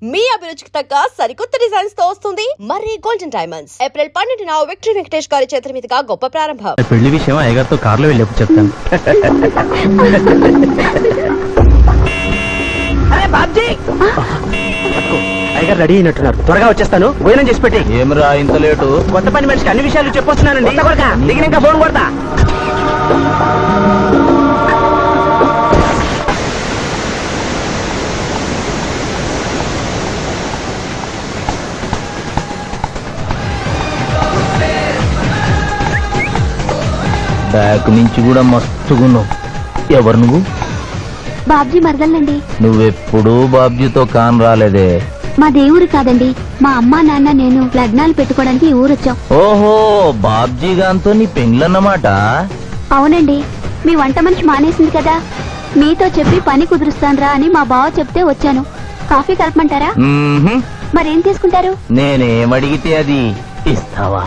మీ అభిరుచికి తగ్గ సరికొత్త డిజైన్స్ తో వస్తుంది మర్రి గోల్డెన్ డైమండ్స్. ఏప్రిల్ 12న విక్టరీ వెంకటేష్ గారి చేతుల మీదుగా గొప్ప ప్రారంభం. పెళ్లి విషయం అయ్యగారితో కార్లో వెళ్ళి చెప్తాను. అయ్యగారు రెడీ అయినట్టున్నారు, త్వరగా వచ్చేస్తాను. భోజనం చేసి పెట్టి. ఏమిరా ఇంత లేటు? కొత్త పని మనిషికి అన్ని విషయాలు చెప్పొస్తున్నానండి. దిగినాక ఫోన్ కొడతా. బ్యాక్ నుంచి కూడా మస్తుగున్నావు. ఎవరు నువ్వు? బాబ్జీ మరదలండి. నువ్వెప్పుడూ బాబ్జీతో కాన్ రాలేదే. మా దేవురు కాదండి, మా అమ్మా నాన్న నేను లగ్నాలు పెట్టుకోవడానికి ఊరొచ్చాం. ఓహో, బాబ్జీ గాంతో నీ పెండ్లన్నమాట. అవునండి, మీ వంట మనిషి మానేసింది కదా, మీతో చెప్పి పని కుదురుస్తాన్రా అని మా బావ చెప్తే వచ్చాను. కాఫీ కలపమంటారా? మరేం తీసుకుంటారు? నేనేమడిగితే అది ఇస్తావా?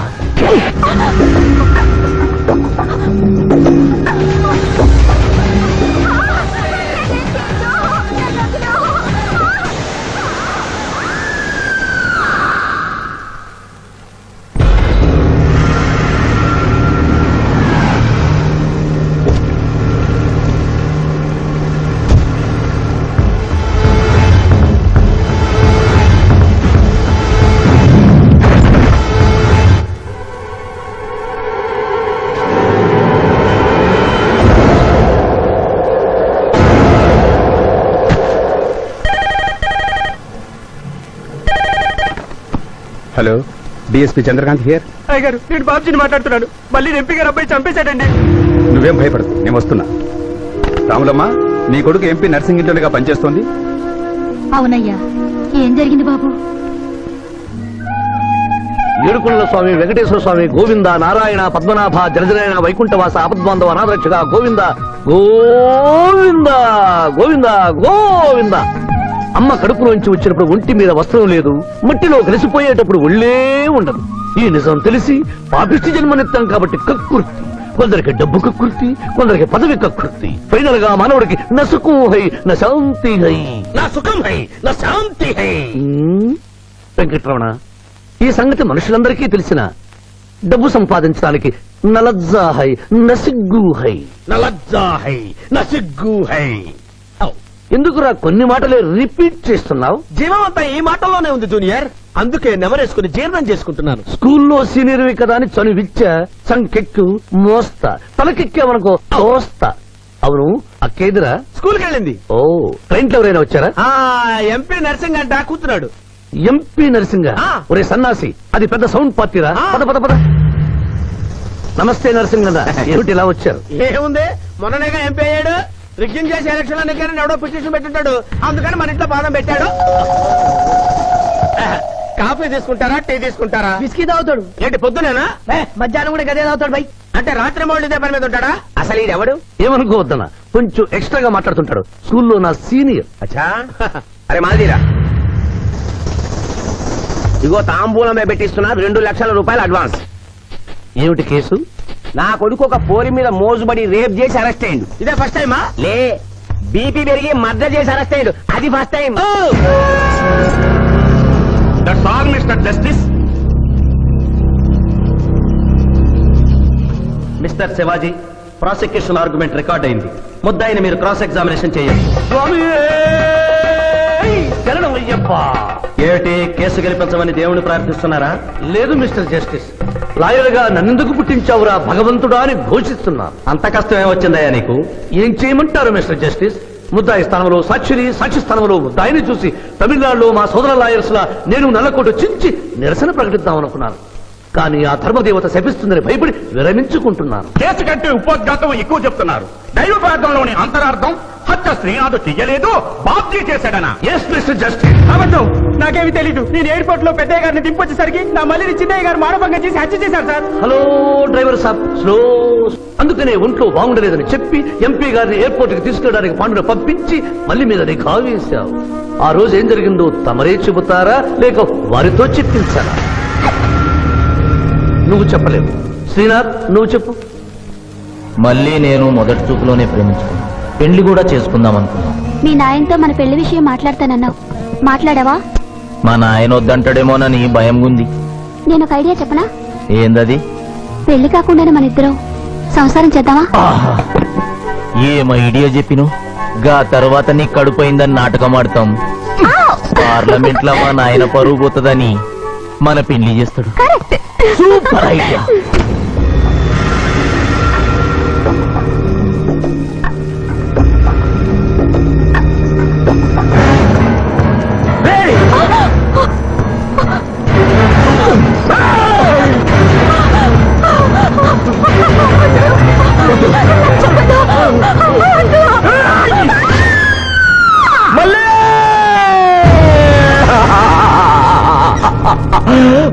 Hello, DSP Chandrakanth here. అయ్యగారు, నేను బాబ్జీని మాట్లాడుతున్నాను. మళ్ళీ ఎంపీ గారు అబ్బాయి చంపేశాడండి. నువ్వేం భయపడదు, నేను వస్తున్నా. రాములమ్మ, నీ కొడుకు ఎంపీ నర్సింగ్ ఇంటర్గా పనిచేస్తోంది. అవునయ్యా, ఏం జరిగింది బాబు? ఏడుకొండల స్వామి, వెంకటేశ్వర స్వామి, గోవింద, నారాయణ, పద్మనాభ, జలజనాయన, వైకుంఠవాస, ఆపద్బాంధవ, అనాథరక్షక, గోవింద గోవింద గోవింద గోవింద. అమ్మ కడుపులోంచి వచ్చినప్పుడు ఒంటి మీద వస్త్రం లేదు, మట్టిలో కలిసిపోయేటప్పుడు ఒళ్ళే ఉండదు. ఈ నిజం తెలిసి పాపిష్టి జన్మనిత్తాం కాబట్టి కక్కుర్తి. కొందరికి డబ్బు కక్కుర్తి, కొందరికి పదవి కక్కుర్తి. ఫైనల్ గా మానవుడికి నా సుఖం హై, నా శాంతి హై, నా సుఖం హై, నా శాంతి హై. వెంకటరమణ, ఈ సంగతి మనుషులందరికీ తెలిసిన డబ్బు సంపాదించడానికి నలజ్జా హై, నసిగ్గు హై, నలజ్జా హై, నసిగ్గు హై. ఎందుకురా కొన్ని మాటలే రిపీట్ చేస్తున్నావు? జీవం అంతా ఈ మాటల్లోనే ఉంది జూనియర్, అందుకే నెమరేసుకుని జీర్ణం చేసుకుంటున్నాను. స్కూల్లో సీనియర్వి కదా అని చనువిచ్చ, సంకెక్కు, మోస్తా, తలకెక్కావనుకో తోస్తా. అవును, అక్కేదిరా? స్కూల్కి వెళ్ళింది. ఓ, ట్రైన్ లో ఎవరైనా వచ్చారా? ఎంపీ నర్సింగ్ అంట కూర్చున్నాడు. ఎంపీ నరసింగ? ఒరే సన్నాసి, అది పెద్ద సౌండ్ పార్టీరా. పద పద పద. నమస్తే నరసింగ, ఏమిటి ఇలా వచ్చారు? ఏముంది, మొన్ననేగా ఎంపీ అయ్యాడు. రిగ్గింగ్ చేసి ఎలక్షన్ లో నెగ్గారని ఎవడో పిటిషన్ పెట్టుంటాడు, అందుకని మన ఇంట్లో పాదం పెట్టాడు. కాఫీ తీసుకుంటారా, టీ తీసుకుంటారా? బిస్కీ తాగుతాడు. ఏంటి పొద్దునేనా? మధ్యాహ్నం కూడా గదే తాగుతాడు బై. అంటే రాత్రి మౌళ్ళు ఇదే పని మీద ఉంటాడా? అసలు ఎవడు ఏమనుకోవద్దన్నా, కొంచెం ఎక్స్ట్రాగా మాట్లాడుతుంటాడు. స్కూల్లో నా సీనియర్. అచ్చా, అరే మాదిరా, ఇగో తాంబూలమే పెట్టిస్తున్నా, 2 లక్షల రూపాయలు అడ్వాన్స్. ఏమిటి కేసు? నా కొడుకు ఒక పోరి మీద మోజుబడి రేప్ చేసి అరెస్ట్ అయ్యిండు. ఇదే ఫస్ట్ టైమా? లే, బీపీ పెరిగి మర్డర్ చేసి అరెస్ట్ అయ్యిండు, అది first time. That's all mister justice. Mister Shivaji, prosecution argument record అయింది. ముద్దాయిని మీరు క్రాస్ ఎగ్జామినేషన్ చేయండి. ఏమిటి, కేసు గెలిపించమని దేవుని ప్రార్థిస్తున్నారా? లేదు మిస్టర్ జస్టిస్, లాయర్ గా నన్నెందుకు పుట్టించావురా భగవంతుడా అని ఘోషిస్తున్నా. అంత కష్టం ఏమొచ్చిందయ్యా నీకు? ఏం చేయమంటారు మిస్టర్ జస్టిస్? ముద్దాయి స్థానంలో సాక్షిని, సాక్షి స్థానంలో ముద్దాయిని చూసి తమిళనాడులో మా సోదర లాయర్స్ లా నేను నల్లకోట చించి నిరసన ప్రకటిద్దామనుకున్నాను. కానీ ఆ ధర్మదేవత శపిస్తుందని భయపడి విరమించుకుంటున్నాను. కేసు కంటే ఉపోద్ఘాతం ఎక్కువ చెప్తున్నారు. దైవ ప్రార్థనలోని అంతరార్థం హత్య శ్రీనాథు చెయ్యలేదు, బాబ్జీ చేశాడనా? Yes mister justice. అబద్ధం, నాకేమి తెలీదు. నేను ఎయిర్పోర్ట్ లో పెద్దయ్య గారిని దింపొచ్చేసరికి నా మళ్ళీ చిన్నయ్య గారు మానభంగం చేసి హత్య చేశారు సార్. హలో డ్రైవర్ సాబ్, స్లో. అందుకనే ఒంట్లో బాగుండలేదని చెప్పి ఎంపీ గారిని ఎయిర్పోర్ట్ కి తీసుకెళ్ళడానికి పాండును పంపించి మళ్ళీ మీద నిఘా వేశావు. ఆ రోజు ఏం జరిగిందో తమరే చెబుతారా, లేక వారితో చెప్పించారా? నువ్వు చెప్పలేవు. శ్రీనాథ్, నువ్వు చెప్పు. మళ్ళీ నేను మొదటి చూపులోనే ప్రేమించుకున్నాను. పెళ్లి కూడా చేసుకుందాం అనుకున్నాం. మీ నాయనతో మన పెళ్లి విషయం మాట్లాడతానన్నావు, మాట్లాడావా? మా నాయన వద్దంటాడేమోనని భయం ఉంది. నేను ఒక ఐడియా చెప్పనా? ఏందది? పెళ్లి కాకుండానే మన ఇద్దరం సంసారం చేద్దామా? ఆహా! ఏం ఐడియా చెప్పిను. గా తర్వాత నీ కడుపోయిందని నాటకం ఆడతాం. పార్లమెంట్ లో మా నాయన పరువు పోతుందని మన పెళ్లి చేస్తాడు. Super idea.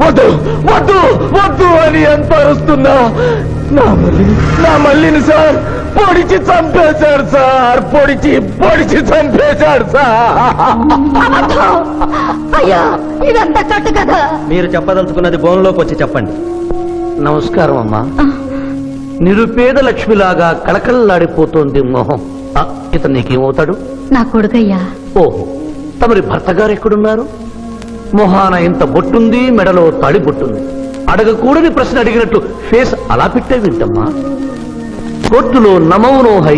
వద్దు వద్దు వద్దు అని ఎంత అరుస్తున్నా నా మల్లిని సార్ పొడిచి చంపేశాడు సార్. పొడిచి చంపేశాడు సార్. అయ్యా ఇదంతా కట్టు కదా. మీరు చెప్పదలుచుకున్నది బోన్లోకి వచ్చి చెప్పండి. నమస్కారం అమ్మా. నిరుపేద లక్ష్మిలాగా కళకళలాడిపోతోంది మొహం. ఇతను నీకేమవుతాడు? నా కొడుకయ్యా. ఓహో, తమరి భర్త గారు ఎక్కడున్నారు? మొహాన ఇంత బొట్టుంది, మెడలో తాడి బొట్టుంది. అడగకూడని ప్రశ్న అడిగినట్లు ఫేస్ అలా పెట్టే వింటమ్మా. కోర్టులో నమౌనో హై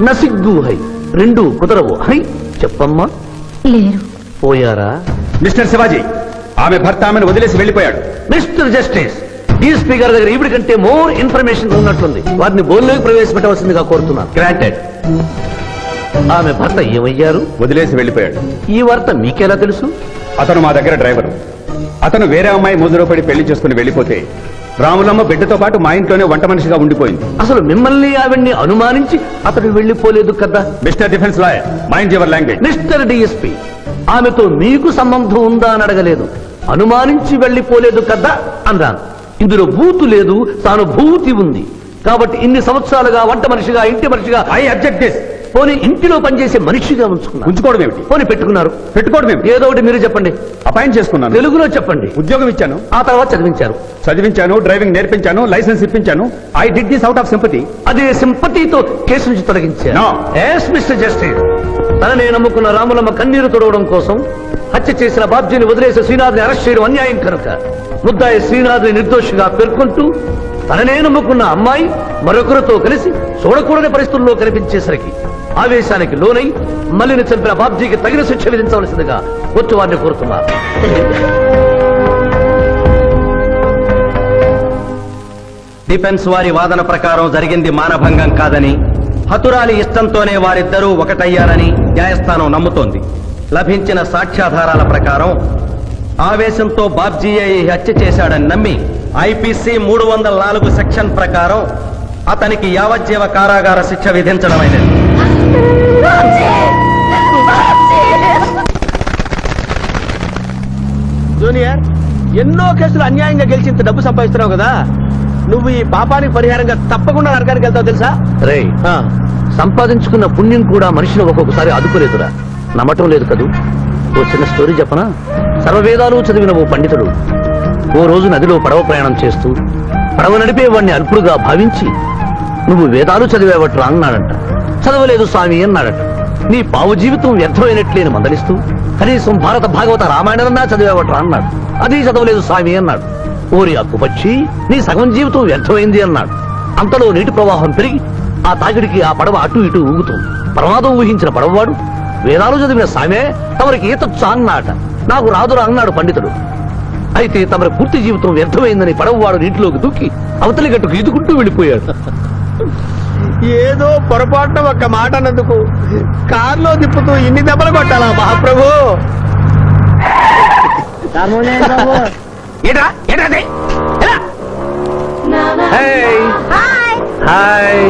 నసిగ్గు హై, రెండు కుదరవు హై. చెప్పమ్మా. లేరు. పోయారా? మిస్టర్ శివాజీ, ఆమె భర్త ఆమెను వదిలేసి వెళ్ళిపోయాడు. మిస్టర్ జస్టిస్, డీఎస్పీ గారి దగ్గర ఈవిడి కంటే మోర్ ఇన్ఫర్మేషన్ ఉన్నట్లుంది. వారిని బోన్లోకి ప్రవేశపెట్టవలసిందిగా కోరుతున్నాను. గ్రాంటెడ్. ఆమె భర్త ఏమయ్యారు? వదిలేసి వెళ్ళిపోయాడు. ఈ వార్త మీకెలా తెలుసు? అతను మా దగ్గర డ్రైవరు. అతను వేరే అమ్మాయి మోజులో పడి పెళ్లి చేసుకుని వెళ్ళిపోతే రాములమ్మ బిడ్డతో పాటు మా ఇంట్లోనే వంట మనిషిగా ఉండిపోయింది. అసలు మిమ్మల్ని ఆవిడ్ని అనుమానించి అతడు వెళ్ళిపోలేదు కదా? Mister defence lawyer, mind your language. Mister DSP, ఆమెతో మీకు సంబంధం ఉందా అని అడగలేదు, అనుమానించి వెళ్ళిపోలేదు కదా అన్నాను. ఇందులో భూతు లేదు, తాను భూతి ఉంది. కాబట్టి ఇన్ని సంవత్సరాలుగా వంట మనిషిగా, ఇంటి మనిషిగా, ఐ అబ్జెక్ట్ దిస్. పోనీ ఇంటిలో పనిచేసే మనిషిగా ఉంచుకోవడం ఏమిటి? పోనీ పెట్టుకున్నారు. పెట్టుకోవడం ఏమిటి? ఏదో ఒకటి మీరు చెప్పండి. అపాయింట్ చేసుకున్నాను. తెలుగులో చెప్పండి. ఉద్యోగం ఇచ్చాను. ఆ తర్వాత చదివించారు. చదివించాను, డ్రైవింగ్ నేర్పించాను, లైసెన్స్ ఇప్పించాను. I did this out of sympathy. అదే సింపతితో కేసు నుంచి తొలగించారు. No. ఎస్ మిస్టర్ జస్టిస్, తననే నమ్ముకున్న రాములమ్మ కన్నీరు తొడవడం కోసం హత్య చేసిన బాబ్జీని వదిలేసి శ్రీనాథ్ని అరెస్ట్ చేయడం అన్యాయం కనుక ముద్దాయి శ్రీనాథ్ని నిర్దోషిగా పేర్కొంటూ తననే నమ్ముకున్న అమ్మాయి మరొకరితో కలిసి చూడకూడని పరిస్థితుల్లో కనిపించేసరికి ఆవేశానికి లోనై మల్లిని చంపిన బాబ్జీకి తగిన శిక్ష విధించవలసిందిగా కోర్టు వారిని కోరుతున్నారు. డిఫెన్స్ వారి వాదన ప్రకారం జరిగింది మానభంగం కాదని, హతురాలి ఇష్టంతోనే వారిద్దరూ ఒకటయ్యారని న్యాయస్థానం నమ్ముతోంది. లభించిన సాక్ష్యాధారాల ప్రకారం ఆవేశంతో బాబ్జీయే ఈ హత్య చేశాడని నమ్మి ఐపీసీ 304 సెక్షన్ ప్రకారం అతనికి యావజ్జీవ కారాగార శిక్ష విధించడమైనది. జూనియర్, ఎన్నో కేసులు అన్యాయంగా గెలిచి డబ్బు సంపాదిస్తున్నావు కదా, నువ్వు ఈ పాపానికి పరిహారంగా తప్పకుండా నరకానికి వెళ్తావు తెలుసా? రే, సంపాదించుకున్న పుణ్యం కూడా మనిషిని ఒక్కొక్కసారి అదుపులేదురా. నమ్మటం లేదు కదూ. ఓ చిన్న స్టోరీ చెప్పనా? సర్వవేదాలు చదివిన ఓ పండితుడు ఓ రోజు నదిలో పడవ ప్రయాణం చేస్తూ పడవ నడిపే వాడిని అల్పుడుగా భావించి, నువ్వు వేదాలు చదివేవట్రా అన్నాడంట. చదవలేదు స్వామి అన్నాడట. నీ పావు జీవితం వ్యర్థమైనట్లేని మందలిస్తూ, కనీసం భారత భాగవత రామాయణన్నా చదివేవట్రా అన్నాడు. అది చదవలేదు స్వామి అన్నాడు. ఓరి అక్కుపచ్చి, నీ సగం జీవితం వ్యర్థమైంది అన్నాడు. అంతలో నీటి ప్రవాహం పెరిగి ఆ తాకిడికి ఆ పడవ అటు ఇటు ఊగుతుంది. ప్రమాదం ఊహించిన పడవవాడు, వేదాలు చదివిన సామే తమరికి ఈతొచ్చా అన్నాట. నాకు రాదురా అన్నాడు పండితుడు. అయితే తమరి పూర్తి జీవితం వ్యర్థమైందని పడవవాడు నీటిలోకి దూకి అవతలి గట్టుకు ఈదుకుంటూ వెళ్ళిపోయాడు. ఏదో పొరపాటున ఒక్క మాట అన్నందుకు కారులో తిప్పుతూ ఇన్ని దెబ్బలు కొట్టాలా మహాప్రభు? ఏటా ఏటా హాయ్.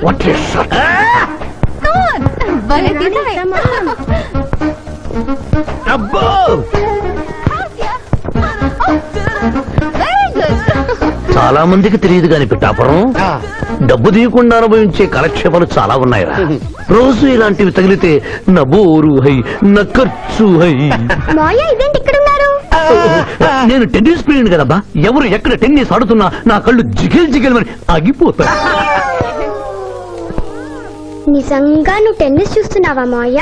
What is that? అబ్బో, చాలా మందికి తెలియదు కాని పిఠాపురం డబ్బు తీయకుండా అనుభవించే కాలక్షేపాలు చాలా ఉన్నాయిరా. రోజు ఇలాంటివి తగిలితే నా బోరు హై, నా ఖర్చు హై. మాయ ఇదేంటి ఇక్కడ ఉన్నారు? నేను టెన్నిస్ ప్లేయర్ కదబ్బా, ఎవరు ఎక్కడ టెన్నిస్ ఆడుతున్నా నా కళ్ళు జిగిల్ జిగిల్ అని ఆగిపోతాయి. నిజంగా నువ్వు టెన్నిస్ చూస్తున్నావా మావయ్య?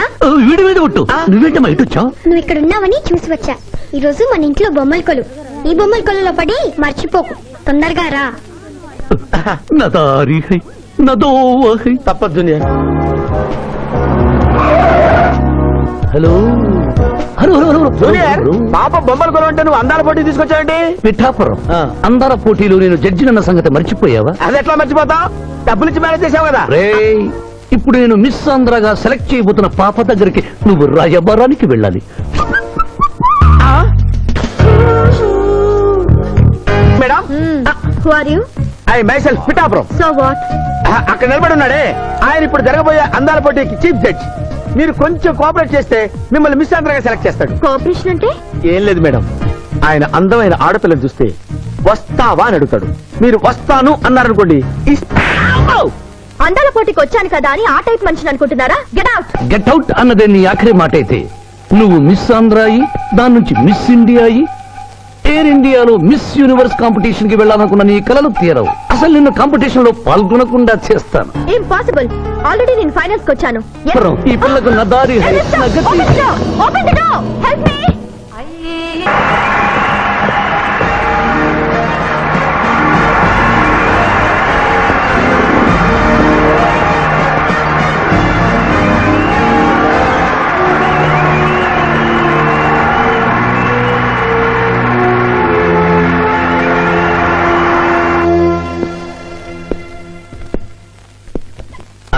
వీడి మీద ఒట్టు. నువ్వేంటమ్మా ఇటు వచ్చావు? నువ్వు ఇక్కడ ఉన్నావని చూసి వచ్చా. ఈ రోజు మన ఇంట్లో బొమ్మల కొలు. ఈ బొమ్మల కొలులో పడి మర్చిపోకు. తొందరగా రా. నదారి హై నదోవహై. తప్పదు junior. Hello hello hello junior, hello. పాప బొమ్మలు కొనుంటే నువ్వు అందాల పోటీ తీసుకొచ్చావండి? పిఠాపురం ఆ. అందాల పోటీలో నేను జడ్జినన్న సంగతి మర్చిపోయావా? అది ఎట్లా మర్చిపోతావు? డబ్బులు ఇచ్చి మేనేజ్ చేసావు కదా. రేయ్, ఇప్పుడు నేను మిస్ ఆంధ్రగా సెలెక్ట్ చేయబోతున్న పాప దగ్గరికి నువ్వు రాయబారానికి వెళ్ళాలి. Madam, who are you? I myself Pithapuram. So what? అక్కడ నిలబడి ఉన్నాడే ఆయన ఇప్పుడు జరగబోయే అందాల పోటీకి చీఫ్ జడ్జ్. మీరు కొంచెం కోఆపరేట్ చేస్తే మిమ్మల్ని మిస్ ఆంధ్రగా సెలెక్ట్ చేస్తాడు. కోఆపరేషన్ అంటే? ఏం లేదు మేడం, ఆయన అందమైన ఆడపిల్లని చూస్తే వస్తావా అని అడుగుతాడు. మీరు వస్తాను అన్నారనుకోండి, ఇస్తాను. అందాల పోటీకి వచ్చాను కదా అని ఆ టైప్ మనిషిని అనుకుంటున్నారా? Get out. గెట్ అవుట్ అన్నదే నీ ఆఖరి మాట అయితే, నువ్వు మిస్ ఆంధ్ర అయి దాని నుంచి మిస్ ఇండియా అయి ఎయిర్ ఇండియాలో మిస్ యూనివర్స్ కాంపిటీషన్ కి వెళ్ళాలనుకున్న నీ కలలు తీరవు. అసలు నిన్ను కాంపిటీషన్ లో పాల్గొనకుండా చేస్తాను. ఇంపాసిబుల్. ఆల్రెడీ నేను ఫైనల్స్ కి వచ్చాను. ఈ పిల్లకు నదారి హై నగతి. Open the door. Help me.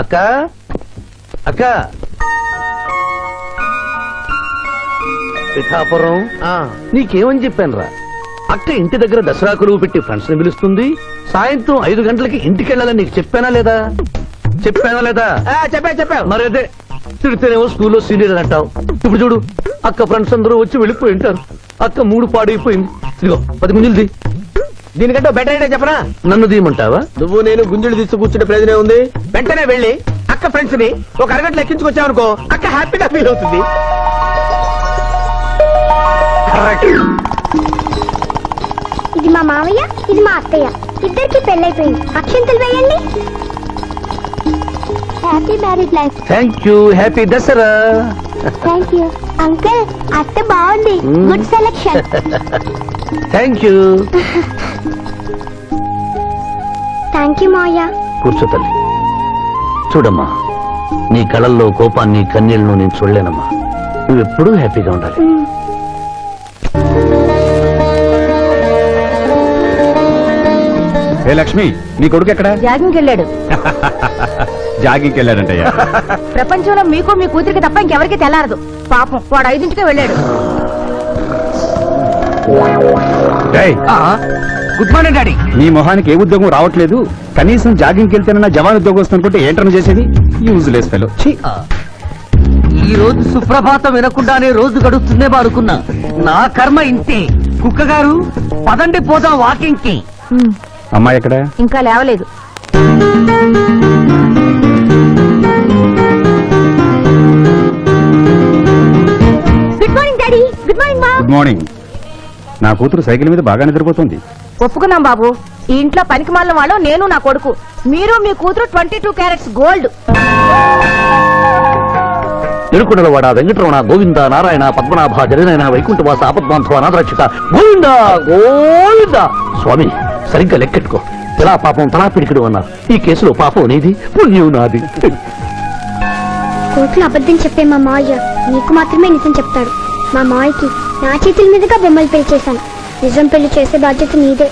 అక్క అక్క పిఠాపురం, నీకేమని చెప్పాను రా? అక్క ఇంటి దగ్గర దసరా కొలువు పెట్టి ఫ్రెండ్స్ ని పిలుస్తుంది. సాయంత్రం 5 గంటలకి ఇంటికి వెళ్ళాలని నీకు చెప్పానా లేదా? చెప్పావు. మరి అదే తిడితేనేమో స్కూల్లో సీనియర్ అంటావు. ఇప్పుడు చూడు, అక్క ఫ్రెండ్స్ అందరూ వచ్చి వెళ్ళిపోయి ఉంటారు. అక్క మూడు పాడైపోయింది. ఇదిగో 10 గుంజులు. దీనికంటే బెటర్ అయితే చెప్పనా? నన్ను దీయమంటావా? నువ్వు నేను గుంజులు తీసి కూర్చుంటే ప్రయోజనం ఉంది. వెంటనే వెళ్ళి అక్క ఫ్రెండ్స్ ని ఒక అరగంటలో ఎక్కించుకొచ్చావనుకో, అక్క హ్యాపీగా ఫీల్ అవుతుంది. ఇది మా మావయ్య, ఇది మా అత్తయ్య. ఇద్దరికి పెళ్ళైపోయింది. అక్షంతలు వేయండి. Happy married life. Thank you. Happy Dasara. Thank you uncle. అత్త బాగుంది. Good selection. Thank you. Thank you మావయ్య. కూర్చో తల్లి. చూడమ్మా, నీ కళల్లో కోపాన్ని కన్నీళ్లను నేను చూడలేనమ్మా. నువ్వెప్పుడూ హ్యాపీగా ఉండాలి. ఏ లక్ష్మి, నీ కొడుకు ఎక్కడ? జాగింగ్కి వెళ్ళాడు. జాగింగ్కి వెళ్ళాడంటయ్యా. ప్రపంచంలో మీకు మీ కూతురికి తప్ప ఇంకెవరికి తెల్లారదు. పాపం వాడు 5ంటికే వెళ్ళాడు. Good morning daddy. నీ మొహానికి ఏ ఉద్యోగం రావట్లేదు. కనీసం జాగింగ్కి వెళ్తేనన్నా జవాన్ ఉద్యోగం వస్తుందంటే ఏంటన్నా చేసేది? Useless fellow. ఈ రోజు సుప్రభాతం వినకుండానే రోజు గడుస్తుందే అనుకున్నా. నా కర్మ ఇంతే. కుక్క గారు పదండి పోదాం వాకింగ్ కి. అమ్మాయి ఎక్కడ? ఇంకా లేవలేదు. Good morning daddy. Good morning మా. Good morning. నా కూతురు సైకిల్ మీద బాగా నిద్రపోతుంది. ఒప్పుకున్నాం బాబు. ఈ ఇంట్లో పనికి మాలిన వాళ్ళు నేను, నా కొడుకు. మీరు మీ కూతురు 22 క్యారెట్స్ గోల్డ్. తిరుకుడలవాడ వెంకటరమణ గోవింద నారాయణ పద్మనాభ జగనైన వైకుంఠవాస ఆపద్బాంధవ అనాథరక్షక గోవింద గోవింద. స్వామి, సరిగ్గా లెక్కెట్టుకో. ఇలా పాపం తలా పిడికిడు అన్నారు. ఈ కేసులో పాపం నీది, పుణ్యం నాది. కోర్టులో అబద్ధం చెప్పే మా మావయ్య నీకు మాత్రమే నిజం చెప్తాడు. మా మావయ్యకి నా చేతుల మీదుగా బొమ్మలు పెళ్లి చేశాను. నిజం పెళ్లి చేసే బాధ్యత నీదే.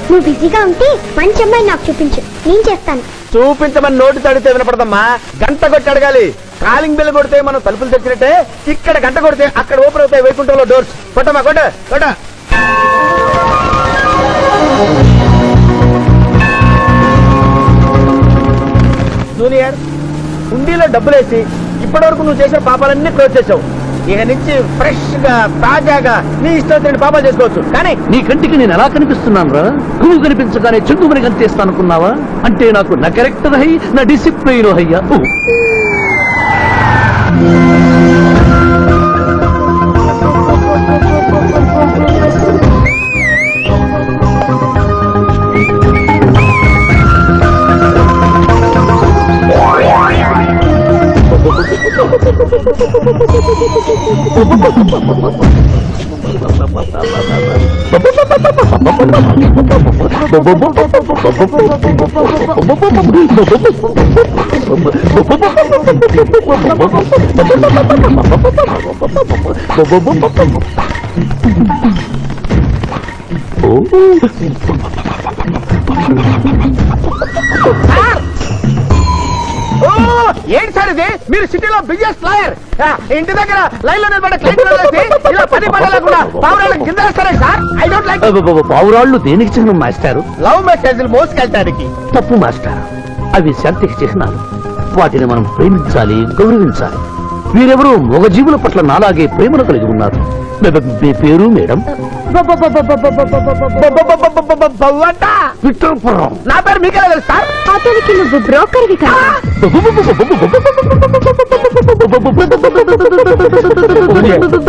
నువ్వు బిజీగా ఉంటే మంచి అమ్మాయి నాకు చూపించు, నేను చేస్తాను. చూపించమని నోటి తడితే వినపడదమ్మా. గంట కొట్టి అడగాలి. కాలింగ్ బెల్ కొడితే మనం తలుపులు తెచ్చినట్టే ఇక్కడ గంట కొడితే అక్కడ ఓపెన్ అవుతాయి వైకుంఠంలో డోర్స్. కొట్టమ్మా, కొట్ట కొట్ట. జూనియర్, హుండీలో డబ్బులేసి ఇప్పటి వరకు నువ్వు చేసిన పాపాలన్నీ క్లోజ్ చేసావు. ఇక నుంచి ఫ్రెష్ గా తాజాగా నీ ఇష్టం వచ్చిన పాపాలు చేసుకోవచ్చు. కానీ నీ కంటికి నేను ఎలా కనిపిస్తున్నాను రా? నువ్వు కనిపించగానే చెంగుమని కనిపిస్తాను అనుకున్నావా? అంటే నాకు నా క్యారెక్టర్ హై, నా డిసిప్లైన్ హయ్యా. ఏంటి సార్ ఇది? మీరు సిటీలో బిజినెస్ లాయర్, ఇంటి దగ్గర లైన్ లో నిలబడే క్లయింట్ ఇలా పని పడలేకుండా పావురాళ్ళకి కింద వేస్తారే సార్? I don't like. పావురాళ్ళు దేనికి చిహ్నం మాస్టారు? లవ్ మెసేజ్లు మోసుకెళ్తానికి. తప్పు మాస్టర్, అవి శాంతికి చిహ్నాలు. వాటిని మనం ప్రేమించాలి, గౌరవించాలి. వీరెవరూ మగజీవుల పట్ల నాలాగే ప్రేమను కలిగి ఉన్నారు. మీ పేరు మేడం? విక్టర్పురం. నా పేరు మీకెలా తెలుసు సార్? అతనికి నువ్వు బ్రోకర్వి కదా.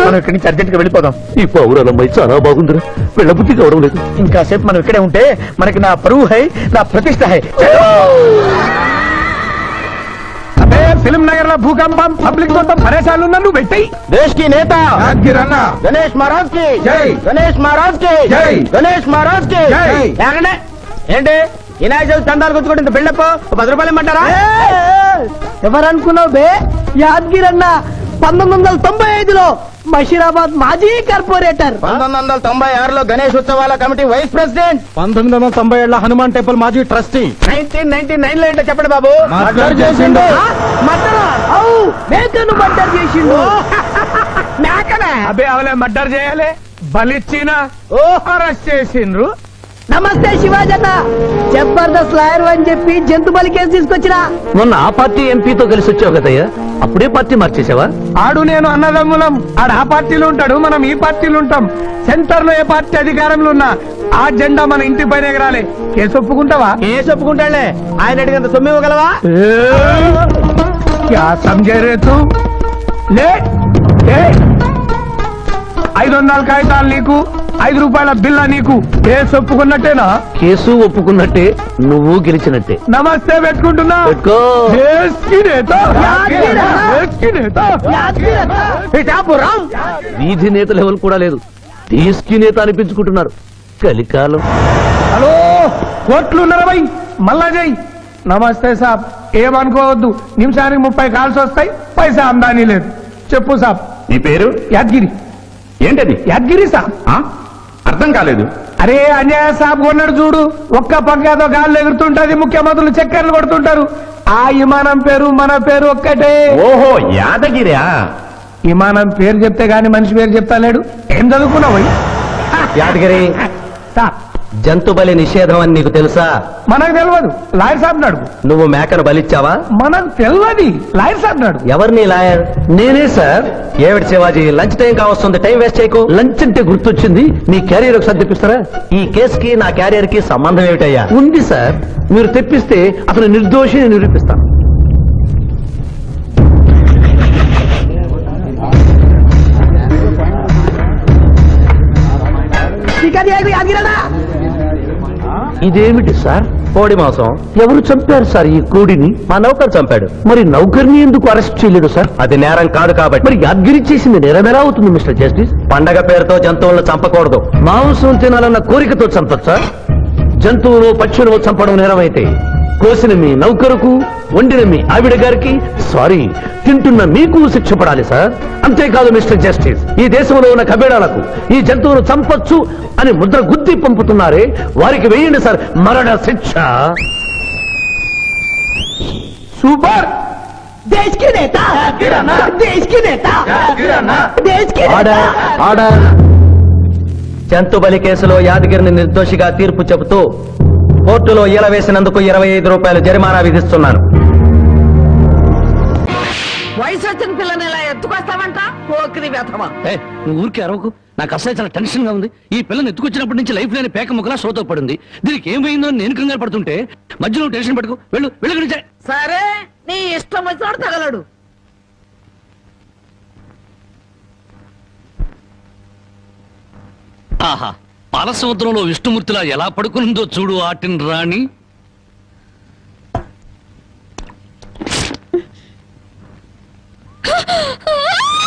మనం ఇక్కడి నుంచి అర్జెంట్ గా వెళ్ళిపోదాం. ఈ పౌరాలమ్మాయి చాలా బాగుందిరా, వెళ్ళబుద్ధి కావడం లేదు. ఇంకాసేపు మనం ఇక్కడే ఉంటే మనకి నా పరువు హై, నా ప్రతిష్ట హై. అదే ఫిల్మ్ నగర్ లో భూకంపం, పబ్లిక్ మొత్తం పరేషాన్లు ఉన్నా నువ్వు పెట్టాయి. దేశ్ కి నేత గణేష్ మహారాజ్ కి జై, గణేష్ మహారాజ్ కి జై, గణేష్ మహారాజ్ కి జై. ఏంటి వినాయక చవితి చందాలు గుర్తుకుంటే బిల్డప్ 10 రూపాయలు ఇమ్మంటారా? ఎవరనుకున్నావు బే? యాదగిరన్న 1995లో బషీరాబాద్ మాజీ కార్పొరేటర్, 1996లో గణేష్ ఉత్సవాల కమిటీ వైస్ ప్రెసిడెంట్, 1997లో హనుమాన్ టెంపుల్ మాజీ ట్రస్టీ. 1999లో ఏంటో చెప్పండి బాబు. మర్డర్ చేసిండు. మేకను మర్డర్ చేసిండు. మేకనే అబే అవలే మర్డర్ చేయాలి, బలిచ్చిన అరెస్ట్ చేసిండ్రు. నమస్తే శివాజన్న, జబర్దస్త్ లాయర్ అని చెప్పి జంతు బలి కేసు తీసుకొచ్చినా. మొన్న ఆ పార్టీ ఎంపీతో కలిసి వచ్చావు కదయ్యా, అప్పుడే పార్టీ మార్చేసావా? ఆడు నేను అన్నదమ్ములం, ఆడు ఆ పార్టీలో ఉంటాడు, మనం ఈ పార్టీలో ఉంటాం. సెంటర్ లో ఏ పార్టీ అధికారంలో ఉన్నా ఆ జెండా మన ఇంటి పైన ఎగరాలి. కేసు ఒప్పుకుంటావా? కేసు ఒప్పుకుంటాడులే, ఆయన అడిగినంత సొమ్ము ఇవ్వగలవా? క్యా సంజయ్ రే తూ? లే 500 కాగితాలు నీకు, 5 రూపాయల బిల్ల నీకు. కేసు ఒప్పుకున్నట్టేనా? కేసు ఒప్పుకున్నట్టే, నువ్వు గెలిచినట్టే. నమస్తే పెట్టుకుంటున్నా. పెట్టుకో. దేశ్ కి నేత, దేశ్ కి నేత. పిఠాపురం వీధి నేత లెవెల్ కూడా లేదు, దేశీ నేత అనిపించుకుంటున్నారు. కలికాలం. హలో, కోట్లు ఉన్నారా? మళ్ళా జై. నమస్తే సాబ్, ఏమనుకోవద్దు, నిమిషానికి 30 కాల్స్ వస్తాయి, పైసా ఆమ్దానీ లేదు. చెప్పు సాబ్. నీ పేరు? యాద్గిరి. ఏంటది? యాద్గిరి సాబ్. అర్థం కాలేదు. అరే అన్యాయ సాబ్ కొన్నాడు చూడు, ఒక్క పక్కతో గాల్లో ఎగురుతుంటది, ముఖ్యమంత్రులు చక్కర్లు కొడుతుంటారు. ఆ విమానం పేరు మన పేరు ఒక్కటే. ఓహో, యాదగిరా? విమానం పేరు చెప్తే గాని మనిషి పేరు చెప్తా లేడు. ఏం చదువుకున్నావు? యాదగిరి, సాబ్ జంతు బలి నిషేధం అని నీకు తెలుసా? మనకు తెలియదు, లాయర్ సాబ్ నాడు. నువ్వు మేకను బలిచ్చావా? మనకు తెలియదు, లాయర్ సాబ్ నాడు. ఎవరిని లాయర్? నేనే సార్. ఏమిటి శివాజీ, లంచ్ టైం కావస్తుంది, టైం వేస్ట్ చేయకు. లంచ్ అంటే గుర్తొచ్చింది, మీ క్యారియర్ ఒకసారి తెప్పిస్తారా? ఈ కేసుకి నా క్యారియర్ కి సంబంధం ఏమిటయ్యా? ఉంది సార్, మీరు తెప్పిస్తే అతను నిర్దోషిని నిరూపిస్తాను. ఇదేమిటి సార్? కోడి మాంసం. ఎవరు చంపారు సార్ ఈ కోడిని? మా నౌకరు చంపాడు. మరి నౌకర్ని ఎందుకు అరెస్ట్ చేయలేదు సార్? అది నేరం కాదు కాబట్టి. మరి యాద్గిరి చేసింది నేరం ఎలా అవుతుంది మిస్టర్ జస్టిస్? పండగ పేరుతో జంతువులను చంపకూడదు. మాంసం తినాలన్న కోరికతో చంపచ్చా? జంతువులు పక్షులను చంపడం నేరమైతే కోసిన మీ నౌకరుకు, వండిన మీ ఆవిడ గారికి, సారీ తింటున్న మీకు శిక్ష పడాలి సార్. అంతేకాదు మిస్టర్ జస్టిస్, ఈ దేశంలో ఉన్న కబేడాలకు ఈ జంతువును చంపొచ్చు అని ముద్ర గుద్ది పంపుతున్నారే, వారికి వేయండి సార్ మరణ శిక్ష. సూపర్. దేశ్ కి నేత, దేశ్ కి నేత, దేశ్ కి ఆర్డర్, ఆర్డర్. జంతు బలి కేసులో యాదగిరిని నిర్దోషిగా తీర్పు చెబుతూ కోర్టులో ఈల వేసినందుకు 25 రూపాయలు జరిమానా విధిస్తున్నాను. వయసు వచ్చిన పిల్లని ఇలా ఎత్తుకొస్తామంట, పోకిరి వ్యథమా. నువ్వు ఊరికి అరవకు, నాకు అసలు చాలా టెన్షన్ గా ఉంది. ఈ పిల్లని ఎత్తుకొచ్చినప్పటి నుంచి లైఫ్ లేని పేక ముక్కలా సోతో పడింది. దీనికి ఏమైందో నేను కంగారు పడుతుంటే మధ్యలో టెన్షన్ పట్టుకు వెళ్ళు, వెళ్ళి. సరే, నీ ఇష్టం వచ్చినోడు తగలడు. ఆహా, పాలసముద్రంలో విష్ణుమూర్తిలా ఎలా పడుకుందో చూడు ఆటిన్ రాణి.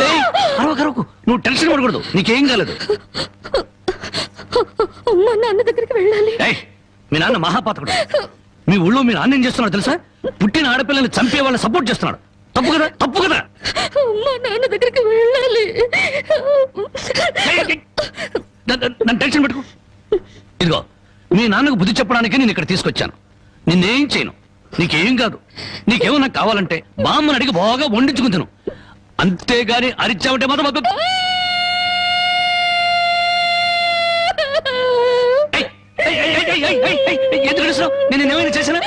ఏయ్, అరవకు, అరవకు. నువ్వు టెన్షన్ పడకూడదు, నీకేం కాలేదు. మా నాన్న దగ్గరికి వెళ్ళాలి. ఏయ్, మీ నాన్న మహాపాతకుడు. మీ ఊళ్ళో మీ నాన్న ఏం చేస్తున్నాడు తెలుసా? పుట్టిన ఆడపిల్లని చంపే వాళ్ళని సపోర్ట్ చేస్తున్నాడు. తప్పు కదా, తప్పు కదా. మా నాన్న దగ్గరికి వెళ్ళాలి. ఏయ్, ఏయ్, నన్ను టెన్షన్ పెట్టుకో. ఇదిగో, మీ నాన్నకు బుద్ధి చెప్పడానికి నేను ఇక్కడ తీసుకొచ్చాను. నిన్నేం చేయను, నీకేం కాదు. నీకేమన్నా కావాలంటే బామ్మని అడిగి బాగా వండించుకుని తిను. అంతేగాని అరిచావంటే మాత్రం ఎందుకు అరుస్తున్నావు? నేను ఏమైనా చేశానా?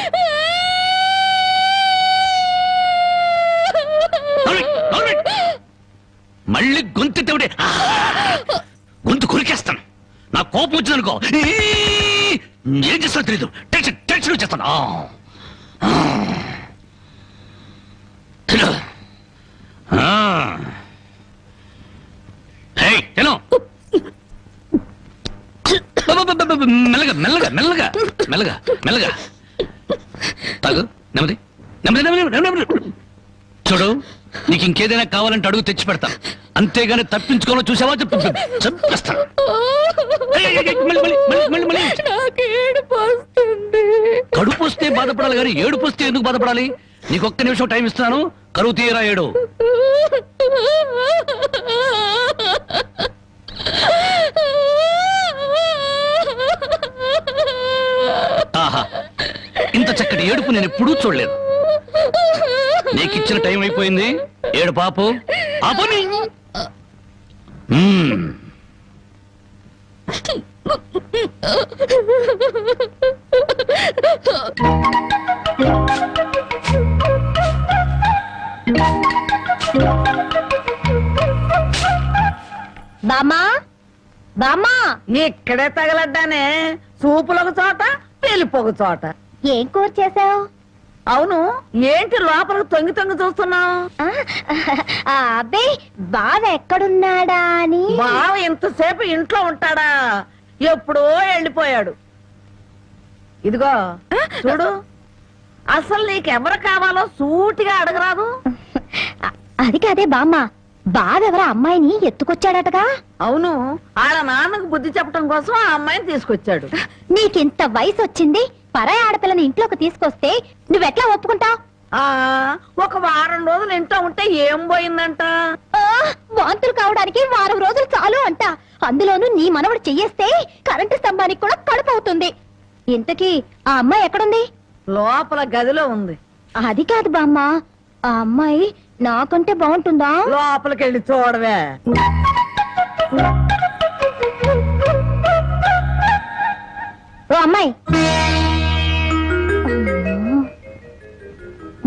మళ్ళీ గొంతెత్తే గొంతు కొరికేస్తాను. నా కోపం వచ్చిందనుకో ఏం చేస్తానో తెలీదు. టెన్షన్ టెన్షన్ వచ్చేస్తాను. మెల్లగా మెల్లగా మెల్లగా మెల్లగా మెల్లగా తాగు. నెమ్మది నెమ్మది నెమ్మది నెమ్మది. చూడు, నీకు ఇంకేదైనా కావాలంటే అడుగు తెచ్చి పెడతాను. అంతేగాని తప్పించుకోవాలో చూసావా చంపేస్తాను. కడుపు వస్తే బాధపడాలి కానీ ఏడుపు వస్తే ఎందుకు బాధపడాలి? నీకు ఒక్క నిమిషం టైం ఇస్తాను, కరువు తీయరా ఏడు. ఆహా, ఇంత చక్కటి ఏడుపు నేను ఎప్పుడూ చూడలేదు. నీకిచ్చిన టైం అయిపోయింది. ఏడు పాపు ఆపని. బామ్మా బామ్మా, ఇక్కడే తగలడ్డానే. సూపులొక చోట, పెళ్లిపోక చోట. ఏం కూర చేసావు? అవును, ఏంటి లోపలికి తొంగి తొంగి చూస్తున్నావు? అబ్బే, బావ ఎక్కడున్నాడా అని. బావ ఇంతసేపు ఇంట్లో ఉంటాడా? ఎప్పుడో వెళ్ళిపోయాడు. ఇదిగో చూడు, అసలు నీకెవరు కావాలో సూటిగా అడగరాదు. అది కాదే బామ్మ, బావెవరో అమ్మాయిని ఎత్తుకొచ్చాడటగా. అవును, ఆడ నాన్నకు బుద్ధి చెప్పడం కోసం ఆ అమ్మాయిని తీసుకొచ్చాడు. నీకింత వయసు వచ్చింది, పరాయి ఆడపిల్లని ఇంట్లోకి తీసుకొస్తే నువ్వెట్లా ఒప్పుకుంటావు? ఒక వారం రోజులు ఇంట్లో ఉంటే ఏం పోయిందంట? వాంతులు కావడానికి వారం రోజులు చాలు అంట. అందులోనూ నీ మనవడు చెయ్యేస్తే కరెంటు స్తంభానికి కూడా కడుపు అవుతుంది. ఇంతకీ ఆ అమ్మాయి ఎక్కడుంది? లోపల గదిలో ఉంది. అది కాదు బామ్మ, ఆ అమ్మాయి నాకంటే బాగుంటుందా? లోపలికి వెళ్ళి చూడవే. ఓ అమ్మాయి,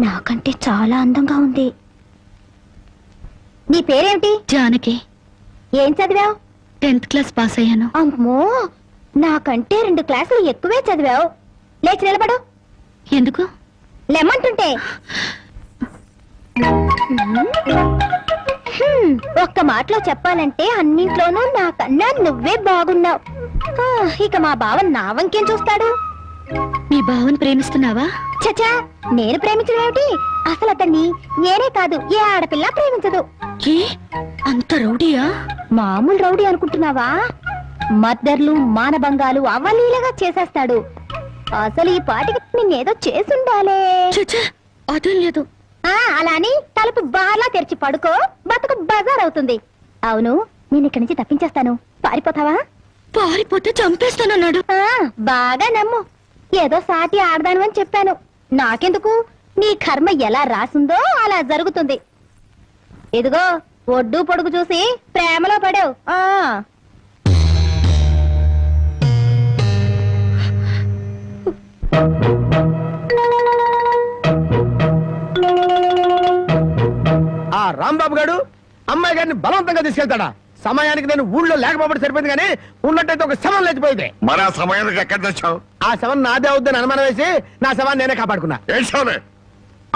నాకంటే చాలా అందంగా ఉంది. నీ పేరేమిటి? జానకి. ఏం చదివావు? 10th క్లాస్ పాస్ అయ్యాను. అమ్మో, నాకంటే 2 క్లాసులు ఎక్కువే చదివావు. లేచి నిలబడు. ఎందుకు? లెమ్మంటుంటే. ఒక్క మాటలో చెప్పాలంటే అన్నింట్లోనూ నాకన్నా నువ్వే బాగున్నావు. ఇక మా బావ నా వంకేం చూస్తాడు? మీ బావని ప్రేమిస్తున్నావా? చచా, నేను ప్రేమించడం ఏమిటి? అసలు అతన్ని నేనే కాదు, ఏ ఆడపిల్ల ప్రేమించదు. అంత రౌడీయా? మామూలు రౌడీ అనుకుంటున్నావా? మద్దర్లు మానభంగాలు అవలీలగా చేసేస్తాడు. అసలు ఈ పాటికి నిన్నేదో చేసుండాలే. అదేం లేదు. అలా అని తలుపు బార్లా తెరిచి పడుకో, బతుకు బజార్ అవుతుంది. అవును, నేను ఇక్కడి నుంచి తప్పించేస్తాను. పారిపోతావా? పారిపోతే చంపేస్తానన్నాడు. బాగా నమ్ము. ఏదో సాటి ఆడదాను అని చెప్పాను. నాకెందుకు, నీ కర్మ ఎలా రాసిందో అలా జరుగుతుంది. ఇదిగో, ఒడ్డు పొడుగు చూసి ప్రేమలో పడావు. ఆ రాంబాబు గారు అమ్మాయి గారిని బలవంతంగా తీసుకెళ్తాడా? సమయానికి నేను ఊళ్ళో లేకపోవడం సరిపోయింది, కానీ ఉన్నట్టయితే ఒక శవం లేచిపోయింది. మరి ఆ సమయానికి ఎక్కడ తెచ్చావు? ఆ శవం నాదే అవుద్దని అనుమానం వేసి నా శవాన్ని నేనే కాపాడుకున్నా. ఏడ్చావులే.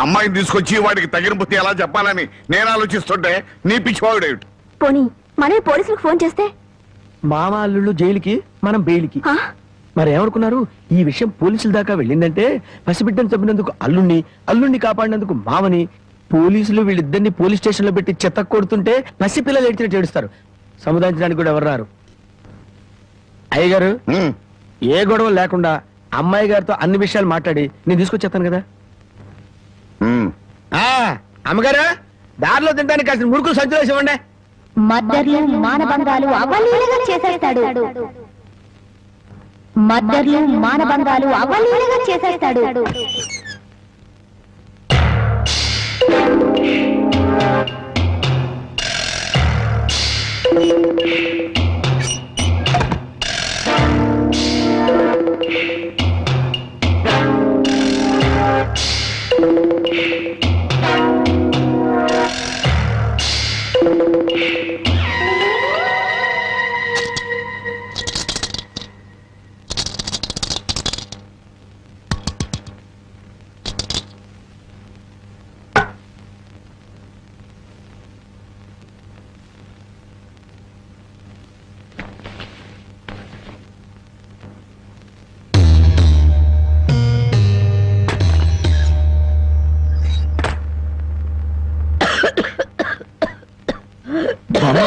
అమ్మాయిని తీసుకొచ్చి వాడికి తగిన బుద్ధి ఎలా చెప్పాలని నేను ఆలోచిస్తుంటే నీ పిచ్చివాడేమిటి? పోనీ మనమే పోలీసులకు ఫోన్ చేస్తే? మామ అల్లుళ్ళు జైలుకి, మనం బెయిల్కి. మరి ఏమనుకున్నారు? ఈ విషయం పోలీసుల దాకా వెళ్ళిందంటే పసిబిడ్డను చంపినందుకు అల్లుణ్ణి, అల్లుణ్ణి కాపాడినందుకు మామని, పోలీసులు వీళ్ళిద్దరిని పోలీస్ స్టేషన్ లో పెట్టి చెత్త కొడుతుంటే పసి పిల్లలు ఏడ్చినట్టు ఏడుస్తారు. సముదాయించడానికి కూడా ఎవరు రారు. అయ్యగారు ఏ గొడవ లేకుండా అమ్మాయి గారితో అన్ని విషయాలు మాట్లాడి నేను తీసుకొచ్చేస్తాను కదా. అమ్మగారు దారిలో తింటానికి కాసిన మురుకులు సంచులు వేసి ఇవ్వండి. మద్దర్లు మానభంగాలు అవలీలగా చేసేస్తాడు. మద్దర్లు మానభంగాలు అవలీలగా చేసేస్తాడు.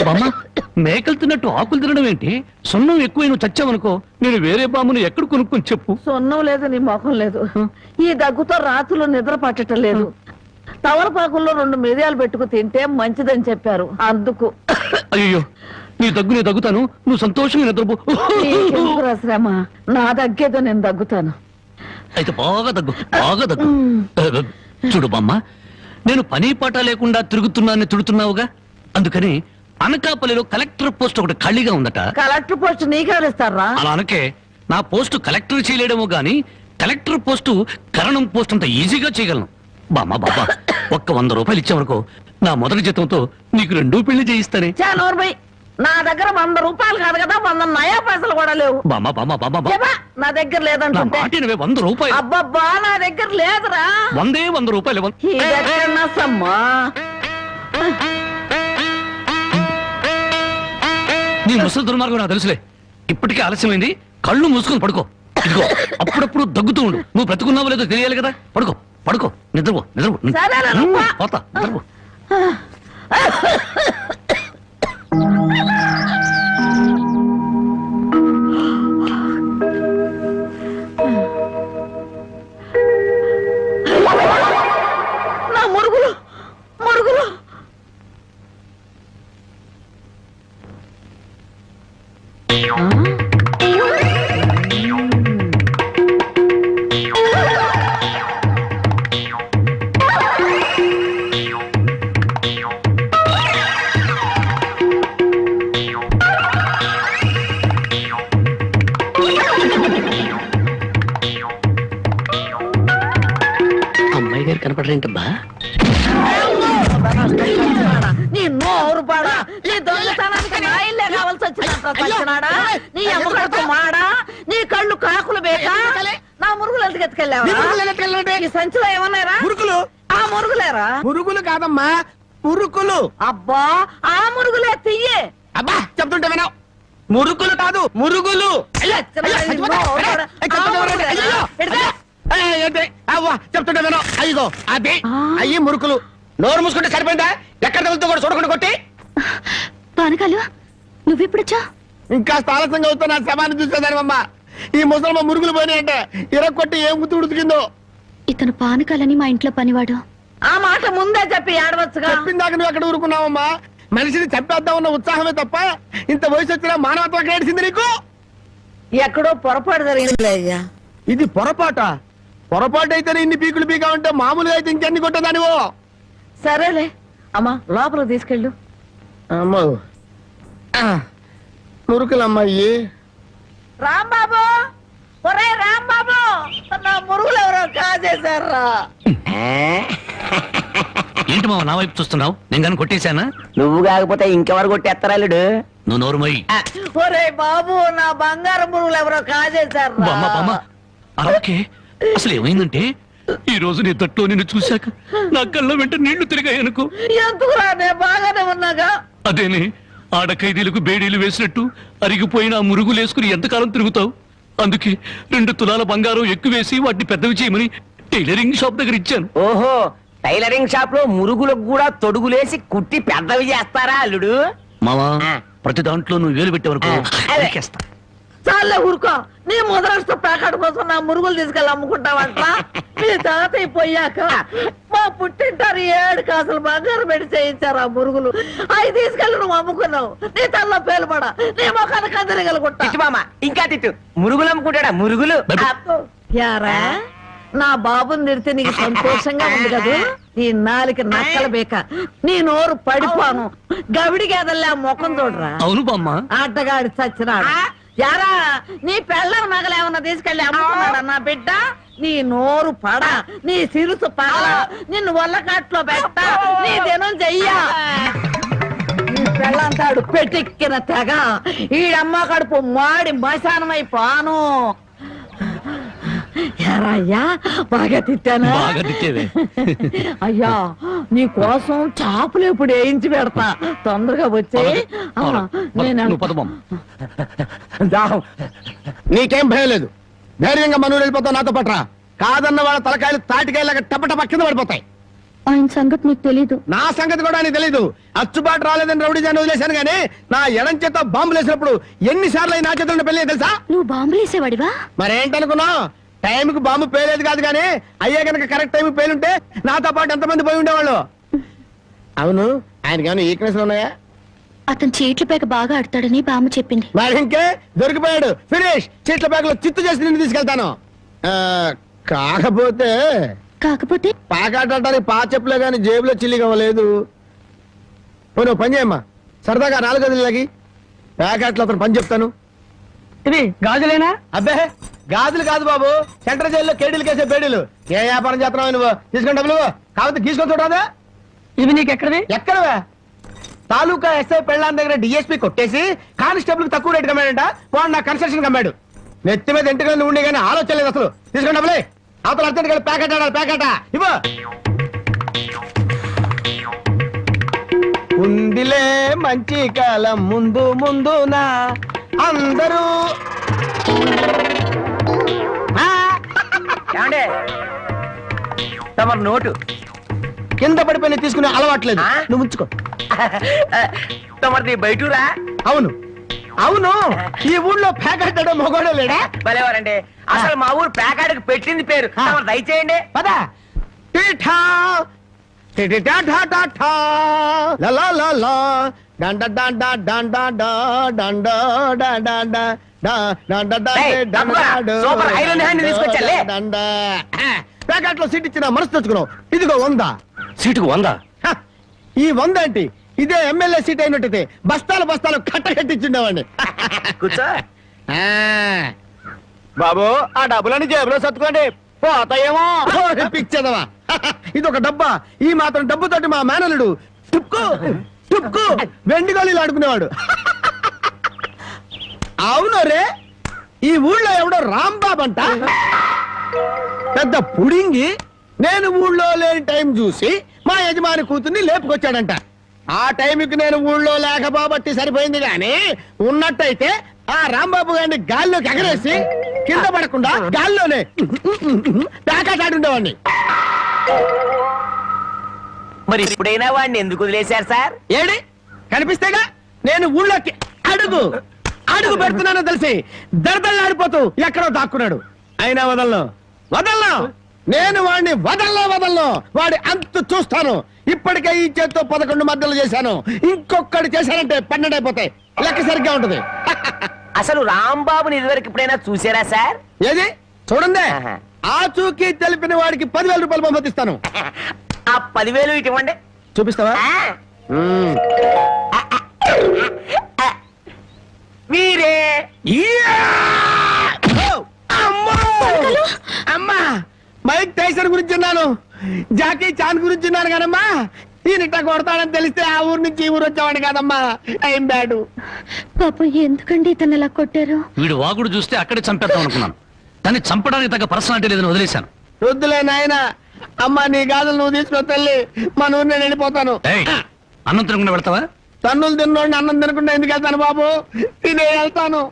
బామ్మ మేకలు తిన్నట్టు ఆకులు తినడం ఏంటి? సొన్నం ఎక్కువ నువ్వు చచ్చావనుకో నేను వేరే బామ్మను ఎక్కడ కొనుక్కొని చెప్పు. సొన్నం లేదు, నీ ముఖం లేదు. ఈ దగ్గుతో రాత్రులు నిద్ర పట్టడం లేదు. తవలపాకుల్లో 2 మిరియాలు పెట్టుకు తింటే మంచిదని చెప్పారు, అందుకు. అయ్యో నీ దగ్గు నేను దగ్గుతాను, నువ్వు సంతోషంగా నిద్రపో. నీకెందుకురా శ్రమ, నా దగ్గేదో నేను దగ్గుతాను. అయితే బాగా దగ్గు. చూడు బామ్మ, నేను పని పాట లేకుండా తిరుగుతున్నానని తిడుతున్నావుగా, అందుకని అనకాపల్లిలో కలెక్టర్ పోస్ట్ ఒకటి ఖాళీగా ఉందట. కలెక్టర్ పోస్ట్ నీకెవరిస్తారా? అలా అనకే, నా పోస్టు కలెక్టర్ చేయలేడేమో గాని కలెక్టర్ పోస్టు కరణం పోస్ట్ అంత ఈజీగా చేయగలను. బామ్మ ఒక్క 100 రూపాయలు ఇచ్చావనుకో నా మొదటి జీతంతో నీకు 2 పెళ్లి చేయిస్తానే. చానోర్బై, నా దగ్గర 100 రూపాయలు కాదు కదా, 100 నయా పైసలు కూడా లేవు. బామ్మ ఏబా, నా దగ్గర లేదంటుంటే 100 రూపాయలు. అబ్బబ్బా, నా దగ్గర లేదురా. 100 రూపాయలు. ఇదెక్కడన్నా సమ్మా? నీ ముసలి దుర్మార్గం నాకు తెలుసులే. ఇప్పటికే ఆలస్యమైంది, కళ్ళు మూసుకొని పడుకో. ఇదిగో అప్పుడప్పుడు దగ్గుతూ ఉండు. నువ్వు బ్రతుకున్నావో లేదో తెలియాలి కదా. పడుకో నిద్రపో. సరేనా, నువ్వు పో. పోతా నిద్రపో. నా మురుగులు. అమ్మాయి గారు కనపడరేంటబ్బా? నీ నోరు పాడా, నీ దొంగతనానికి నా ఇల్లే కావాల్సి వచ్చినాడా? నీ అమ్మగడుకు మాడా, నీ కళ్ళు కాకులు బేకా? నా మురుగులు ఎందుకు ఎత్తుకెళ్ళావా? ఈ సంచిలో ఏమన్నారా? మురుకులు. ఆ మురుగులేరా? మురుగులు కాదమ్మా, మురుకులు. అబ్బా, ఆ మురుగులే తియ్యే. అబ్బా చెప్తుంటే వినవు. మురుకులు కాదు, మురుగులు. చెప్తుంటే వినవు. అయ్యో అదే అయ్యి మురుకులు. నోరు మూసుకుంటే సరిపోయిందా? ఎక్కడ తగులుతూ కూడా చూడకుండా కొట్టి. పానకాలు నువ్వెప్పుడొచ్చా? ఇంకా ఆలస్యంగా అవుతా నా శవాన్ని చూసేదానివమ్మా. ఈ ముసలమ్మ మురుగులు పోయినాయంటే ఇరక్కొట్టి ఏం గుర్తు ఉడుకుతుందో. ఇతను పానకాలని మా ఇంట్లో పనివాడు. ఆ మాట ముందే చెప్పి ఆడవచ్చుగా. చెప్పిందాక నువ్వు ఎక్కడ ఊరుకున్నావమ్మా? మనిషిని చంపేద్దామన్న ఉత్సాహమే తప్ప ఇంత వయసు వచ్చినా మానవత్వం ఏడిసింది నీకు? ఎక్కడో పొరపాటు జరిగింది అయ్యా. ఇది పొరపాటు అయితేనే ఇన్ని పీకులు పీకా ఉంటే మామూలుగా అయితే ఇంకెన్ని కొట్టదానివో. సరేలే అమ్మా, లోపల తీసుకెళ్ళు. అమ్మో మురుకులమ్మాయి. రాంబాబు, ఒరే రాంబాబు, నా మురుగులు ఎవరో కాజేశారా? ఏంటి మావ నా వైపు చూస్తున్నావు? నేను కానీ కొట్టేశానా? నువ్వు కాకపోతే ఇంకెవరు కొట్టేస్తారాలుడు? నువ్వు నోరు మొయ్యి. ఒరే బాబు, నా బంగారం మురుగులు ఎవరో కాజేశారా? అలాగే అసలు ఏమైందంటే ఈ రోజు నీ తట్లో నిన్ను చూశాక నా కళ్ళ వెంట నీళ్లు తిరిగాయనుకో. ఎందుకురా, నేను బాగానే ఉన్నాగా. అదేనే, ఆడ ఖైదీలకు బేడీలు వేసినట్టు అరిగిపోయిన ఆ మురుగులు వేసుకుని ఎంతకాలం తిరుగుతావు? అందుకే 2 తులాల బంగారం ఎక్కువేసి వాటిని పెద్దవి చేయమని టైలరింగ్ షాప్ దగ్గర ఇచ్చాను. ఓహో, టైలరింగ్ షాప్ లో మురుగులకు కూడా తొడుగులేసి కుట్టి పెద్దవి చేస్తారా అల్లుడు? మావా ఆ. ప్రతి దాంట్లో నువ్వు వేలు పెట్టే వరకు అదే. నరికేస్తా. చాలే ఊరుకో. నీ ముద్రస్తు ప్యాకెట్ కోసం నా మురుగులు తీసుకెళ్ళి అమ్ముకుంటావంట. మీ తాతయ్య పోయాక మా పుట్టింటారు 7 కాసులు బంగారం పెట్టి చేయించారు ఆ మురుగులు. అవి తీసుకెళ్ళి నువ్వు అమ్ముకున్నావు. నీ తల్లో పేలుపడ, నీ మొఖాన్ని కందరగలుగుంటా. తిట్టు మామ, ఇంకా తిట్టు. మురుగులు అమ్ముకుంటాడా? మురుగులు. యారా, నా బాబుని తిడితే నీకు సంతోషంగా ఉంది కదా? ఈ నాలుక నక్కల బేక, నీ నోరు పడిపోను. గవిడి గేదల్లా ముఖం చూడరా. అవును బామ్మ. ఆటగాడి చచ్చినాడు. యారా, నీ పెళ్ళం నగలు ఏమన్నా తీసుకెళ్ళి అమ్ముకున్నాడా నా బిడ్డ? నీ నోరు పడ, నీ సిరుసు పగల, నిన్ను వల్లకాట్లో పెట్ట, నీ దినం చెయ్యా. నీ పెళ్ళంతాడు పెట్టెక్కిన తెగ, ఈడమ్మ కడుపు మాడి మశానమై పాను. అయ్యా, బాగా తిట్టానా? బాగా తిట్టేవే. అయ్యా, నీ కోసం చాపులు ఇప్పుడు వేయించి పెడతా. తొందరగా వచ్చే. నువ్వు పద బామ్మ. నీకేం భయం లేదు. ధైర్యంగా మనూరు వెళ్ళిపోతావు నాతో పట్రా. కాదన్న వాళ్ళ తలకాయలు తాటికాయలాగా టపటప కింద పడిపోతాయి. ఆయన సంగతి నీకు తెలీదు. నా సంగతి కూడా నీకు తెలీదు. అచ్చుబాటు రాలేదని రౌడీజాన్ని వదిలేశాను గానీ నా ఎడం చేత బాంబులు వేసినప్పుడు ఎన్నిసార్లు నా చేతుల్లో పెళ్ళి తెలుసా? నువ్వు బాంబులు వేసేవాడివా? మరేంటనుకున్నావు? టైంకి బాంబు పేలేదు కాదు కానీ అయ్యే కనుక కరెక్ట్ టైం పేలుంటే నాతో పాటు ఎంతమంది పోయి ఉండేవాళ్ళు. అవును, ఆయనకి ఏమైనా ఈక్నెస్ ఉన్నాయా? అతను చీట్ల పేక బాగా ఆడతాడని బామ్మ చెప్పింది. మరి ఇంకే దొరికిపోయాడు. ఫినిష్. చీట్ల బ్యాగులో చిత్తు చేసి నిన్ను తీసుకెళ్తాను. కాకపోతే కాకపోతే పాకాడటానికి పా చెప్పులే గాని జేబులో చిల్లిగా లేదు. నువ్వు పని చేయమ్మా. సరదాగా 4 గదులకి ప్యాకెట్లో అతను పని చెప్తాను. ఇది గాజులేనా? అబ్బే, గాజులు కాదు బాబు, సెంట్రల్ జైల్లో కేడీలు కేసే బేడీలు. ఏ వ్యాపారం చేస్తున్నావు నువ్వు? తీసుకుని డబ్బులు కాకపోతే తీసుకొని చూడదా? ఇవి నీకు ఎక్కడవి? ఎక్కడవే? తాలూకా ఎస్ఐ పెళ్ళాన్ దగ్గర డిఎస్పీ కొట్టేసి కానిస్టేబుల్ తక్కువ రేటు కమ్మాడంట. వాడు నా కన్స్ట్రక్షన్ కమ్మాడు. నెత్తి మీద ఎంటుకలు ఉండే కానీ ఆలోచన లేదు అసలు. తీసుకుని డబ్బులే. అవతల అర్జెంట్ గా ప్యాకెట్ ఆడాలి. ప్యాకెట్ ఇవ్వ. ఉందిలే మంచి కాలం ముందు ముందునా అందరూ. తమరు నోటు కింద పడిపోయి తీసుకునే అలవాట్లేదు. నువ్వు ఉంచుకో. తమరిది బయటూరా? అవును అవును, ఈ ఊళ్ళో ప్యాకెట్ మొగోడే లేడా? భలేవారండి. అసలు మా ఊరు ప్యాకాడికి పెట్టింది పేరు. తమరు దయచేయండి. పదా. టీఠా టిటిటా ఠా ఠా ఠా లా లా లా లా డండ డండ డండ డా డండ డండ డా డా డండ డా డండ సూపర్ ఐరన్ హ్యాండ్ తీసుకొచ్చాలే. డండ ప్యాకెట్ లో సీట్ ఇచ్చిన మనసు తెచ్చుకున్నావు. ఇదిగో 100. సీటుకు 100? ఈ 100 ఏంటి? ఇదే ఎమ్మెల్యే సీట్ అయినట్టయితే బస్తాలు బస్తాలు కట్టగట్టించుండేవాడిని. కూర్చో. బాబు, ఆ డబ్బులని జేబులో సర్దుకోండి, పోతాయేమో. పిచ్చదవా, ఇదొక డబ్బా. ఈ మాత్రం డబ్బుతోటి మా మేనలుడు టుక్కు టుక్కు వెండి గోళీలు ఆడుకునేవాడు. అవును రే, ఈ ఊళ్ళో ఎవడో రాంబాబు అంట పెద్ద పుడింగి. నేను ఊళ్ళో లేని టైం చూసి మా యజమాని కూతుర్ని లేపుకొచ్చాడంట. ఆ టైంకి నేను ఊళ్ళో లేకపోబట్టి సరిపోయింది గాని ఉన్నట్టయితే ఆ రాంబాబు గారిని గాల్లోకి ఎగరేసి కింద పడకుండా గాల్లోనే ప్యాకాటాడుండేవాడిని. మరి ఇప్పుడైనా వాడిని ఎందుకు వదిలేశారు సార్? ఏడి కనిపిస్తేగా నేను ఊళ్ళోకి అడుగు అడుగు పెడుతున్నానో తెలిసి దర్దల్లాడిపోతూ ఎక్కడో దాక్కున్నాడు. అయినా వదలను. నేను వాడిని వదలను. వాడి అంతు చూస్తాను. ఇప్పటికే ఈ చేత్తో 11 మద్దలు చేశాను. ఇంకొకటి చేశానంటే 12 అయిపోతాయి. లెక్క సరిగ్గా ఉంటుంది. అసలు రాంబాబుని ఇదివరకు ఇప్పుడైనా చూసారా సార్? ఏది చూడండి. ఆ చూకి తెలిపిన వాడికి 10,000 రూపాయలు పంపిస్తాను. ఆ 10,000 ఇటు ఇవ్వండి. చూపిస్తావా? మీరే. అమ్మా, మైక్ టైసన్ గురించి విన్నాను, జాకీ చాన్ గురించి విన్నాను కానమ్మా, ఈయనట కొడతాడని తెలిస్తే ఆ ఊరు నుంచి ఈ ఊరు వచ్చేవాడు కాదమ్మా. Time bad. పాపం ఎందుకండి ఇతను ఇలా కొట్టారు? వీడు వాగుడు చూస్తే అక్కడే చంపేద్దాం అనుకున్నాను. దాన్ని చంపడానికి తగ్గ పర్సనాలిటీ లేదని వదిలేశాను. వద్దులే నాయన. అమ్మా, నీ గాజులు నువ్వు తీసుకో తల్లి. మన ఊరు నేను వెళ్ళిపోతాను. అన్నం తినకుండా వెళ్తావా? తన్నులు తిన్నోడిని అన్నం తినకుండా ఎందుకు వెళ్తాను బాబు? తినే వెళ్తాను.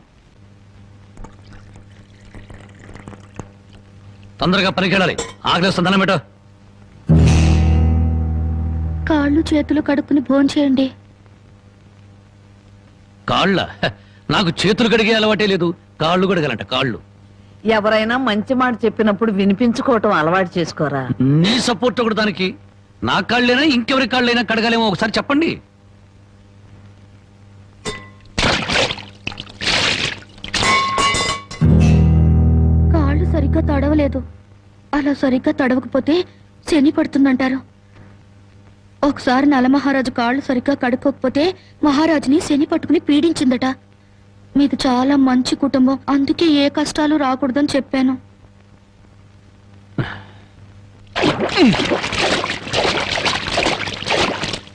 తొందరగా పనికి వెళ్ళాలి. ఆకలిస్తుంది, దండం పెట్టు. చేతులు కడుక్కుని భోంచేయండి. కాళ్ళ నాకు చేతులు కడిగే అలవాటే లేదు, కాళ్ళు కడగాలంట కాళ్ళు. ఎవరైనా మంచి మాట చెప్పినప్పుడు వినిపించుకోవటం అలవాటు చేసుకోరా. నీ సపోర్ట్ ఒకటి దానికి. నా కాళ్ళైనా ఇంకెవరి కాళ్ళైనా కడగాలేమో ఒకసారి చెప్పండి. కాళ్ళు సరిగ్గా తడవలేదు. అలా సరిగ్గా తడవకపోతే శని పడుతుందంటారు. ఒకసారి నలమహారాజు కాళ్ళు సరిగ్గా కడుక్కోకపోతే మహారాజుని శని పట్టుకుని పీడించిందట. మీది చాలా మంచి కుటుంబం, అందుకే ఏ కష్టాలు రాకూడదని చెప్పాను.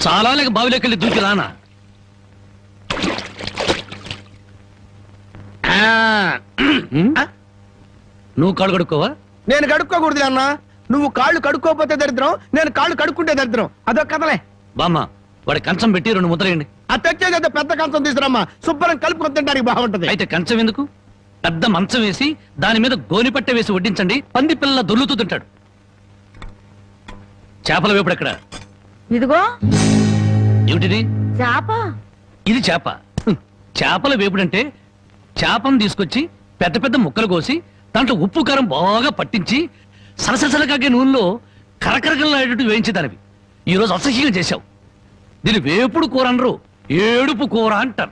చాలా లేక బావిలోకెళ్ళి దూకి రానా? నువ్వు కాళ్ళు కడుక్కోవా? నేను కడుక్కోకూడదు అన్న. నువ్వు కాళ్ళు కడుక్కోపోతే దరిద్రం, నేను కాళ్ళు కడుక్కుంటే దరిద్రం. అదొక కథలే. బామ్మ వాడి కంచం పెట్టి 2 ముద్రయండి. ఆ తెచ్చేదైతే పెద్ద కంచం తీసుకురమ్మా, శుభ్రం కలుపుకొని తింటానికి బాగుంటది. అయితే కంచం ఎందుకు, పెద్ద మంచం వేసి దాని మీద గోనిపట్టె వేసి వడ్డించండి. పంది పిల్ల దొర్లుతూ తింటాడు. చేపల వేపుడు ఎక్కడ? ఇదిగో ఏమిటిది? చేప. ఇది చేప. చేపల వేపుడంటే చేపను తీసుకొచ్చి పెద్ద పెద్ద ముక్కలు కోసి దాంట్లో ఉప్పు కారం బాగా పట్టించి సలసలకాగే నూనెలో కరకరకలాడేటట్టు వేయించేదానివి. ఈరోజు అసహ్యంగా చేశావు. దీని వేపుడు కూర అనరు, ఏడుపు కూర అంటారు.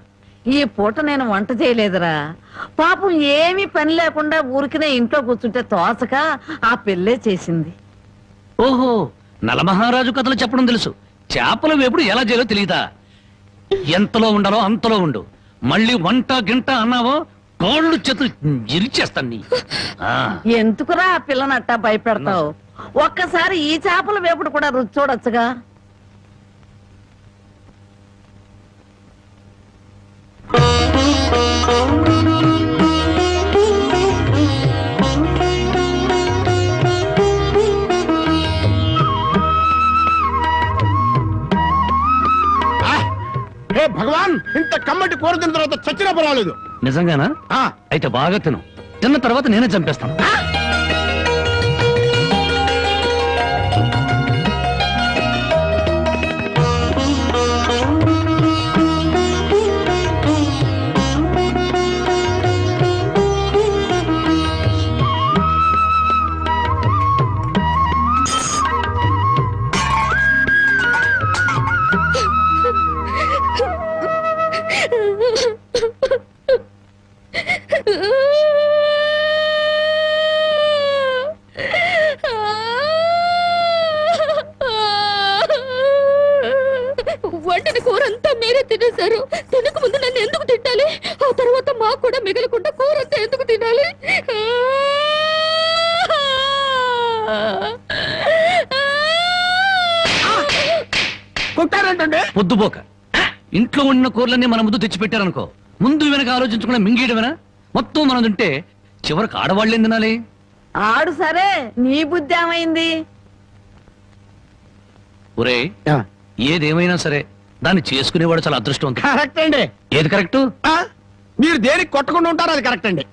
ఈ పూట నేను వంట చేయలేదురా. పాపం ఏమీ పని లేకుండా ఊరికినే ఇంట్లో కూర్చుంటే తోచక ఆ పెళ్ళే చేసింది. ఓహో, నలమహారాజు కథలు చెప్పడం తెలుసు, చేపల వేపుడు ఎలా చేయాలో తెలియదా? ఎంతలో ఉండాలో అంతలో ఉండు. మళ్ళీ వంట గింట అన్నావో కాళ్ళు చేతులు ఇరిచేస్తాను నీ. ఎందుకురా ఆ పిల్లనట్టా భయపెడతావు? ఒక్కసారి ఈ చేపల వేపుడు కూడా రుచి చూడొచ్చుగా. భగవాన్, ఇంత కమ్మటి కూర తిన్న తర్వాత చచ్చినా పర్వాలేదు. నిజంగానా? అయితే బాగా తిను. తిన్న తర్వాత నేనే చంపేస్తాను. వండిన కూరంతా మీరే తినేశారు. తినక ముందు నన్ను ఎందుకు తిట్టాలి? ఆ తర్వాత మాకు కూడా మిగలకుండా కూరంతా ఎందుకు తినాలి? పొద్దుపోక ఇంట్లో ఉన్న కూరలన్నీ మన ముందు తెచ్చి పెట్టారనుకో, ముందు వెనక ఆలోచించకుండా మింగేయడమేనా? మొత్తం మనం తింటే చివరికి ఆడవాళ్ళేం తినాలి? ఆడు సరే, నీ బుద్ధి ఏమైంది? ఒరే, ఏదేమైనా సరే దాన్ని చేసుకునేవాడు చాలా అదృష్టవంతుడు. కరెక్ట్ అండి. ఏది కరెక్ట్? మీరు దేనికి కొట్టకుండా ఉంటారు, అది కరెక్ట్ అండి.